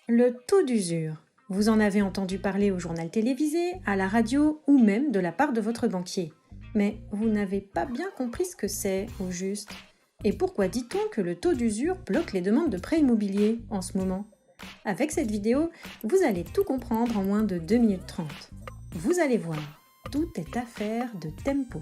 Le taux d'usure. Vous en avez entendu parler au journal télévisé, à la radio ou même de la part de votre banquier. Mais vous n'avez pas bien compris ce que c'est, au juste. Et pourquoi dit-on que le taux d'usure bloque les demandes de prêts immobiliers en ce moment? Avec cette vidéo, vous allez tout comprendre en moins de 2 minutes 30. Vous allez voir, tout est affaire de tempo.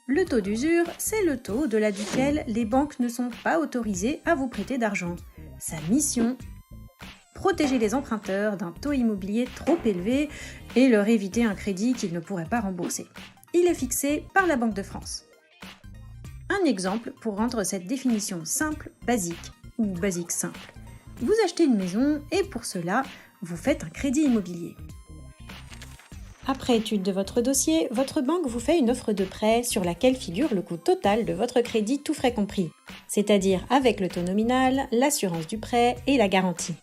Le taux d'usure, c'est le taux au-delà duquel les banques ne sont pas autorisées à vous prêter d'argent. Sa mission, protéger les emprunteurs d'un taux immobilier trop élevé et leur éviter un crédit qu'ils ne pourraient pas rembourser. Il est fixé par la Banque de France. Un exemple pour rendre cette définition simple, basique ou basique simple. Vous achetez une maison et pour cela, vous faites un crédit immobilier. Après étude de votre dossier, votre banque vous fait une offre de prêt sur laquelle figure le coût total de votre crédit tout frais compris, c'est-à-dire avec le taux nominal, l'assurance du prêt et la garantie.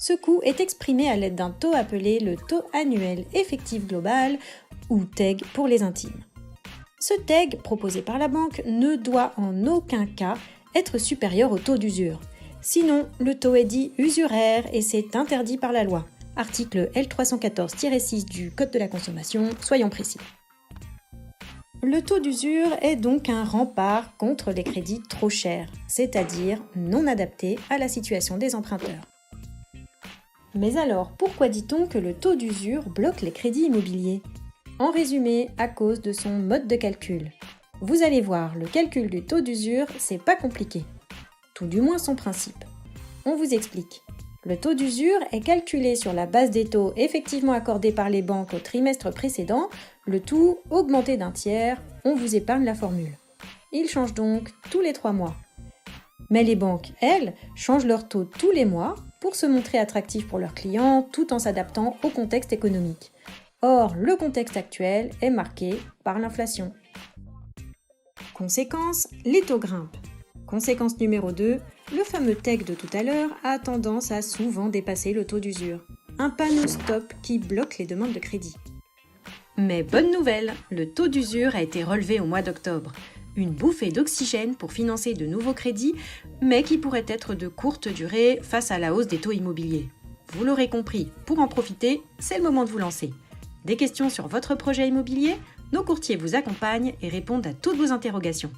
Ce coût est exprimé à l'aide d'un taux appelé le taux annuel effectif global ou TEG pour les intimes. Ce TEG proposé par la banque ne doit en aucun cas être supérieur au taux d'usure. Sinon, le taux est dit usuraire et c'est interdit par la loi. Article L314-6 du Code de la consommation, soyons précis. Le taux d'usure est donc un rempart contre les crédits trop chers, c'est-à-dire non adaptés à la situation des emprunteurs. Mais alors, pourquoi dit-on que le taux d'usure bloque les crédits immobiliers? En résumé, à cause de son mode de calcul. Vous allez voir, le calcul du taux d'usure, c'est pas compliqué. Tout du moins son principe. On vous explique. Le taux d'usure est calculé sur la base des taux effectivement accordés par les banques au trimestre précédent, le tout augmenté d'un tiers, on vous épargne la formule. Il change donc tous les 3 mois. Mais les banques, elles, changent leur taux tous les mois pour se montrer attractifs pour leurs clients tout en s'adaptant au contexte économique. Or, le contexte actuel est marqué par l'inflation. Conséquence, les taux grimpent. Conséquence numéro 2, le fameux TEG de tout à l'heure a tendance à souvent dépasser le taux d'usure. Un panneau stop qui bloque les demandes de crédit. Mais bonne nouvelle, le taux d'usure a été relevé au mois d'octobre. Une bouffée d'oxygène pour financer de nouveaux crédits, mais qui pourrait être de courte durée face à la hausse des taux immobiliers. Vous l'aurez compris, pour en profiter, c'est le moment de vous lancer. Des questions sur votre projet immobilier? Nos courtiers vous accompagnent et répondent à toutes vos interrogations.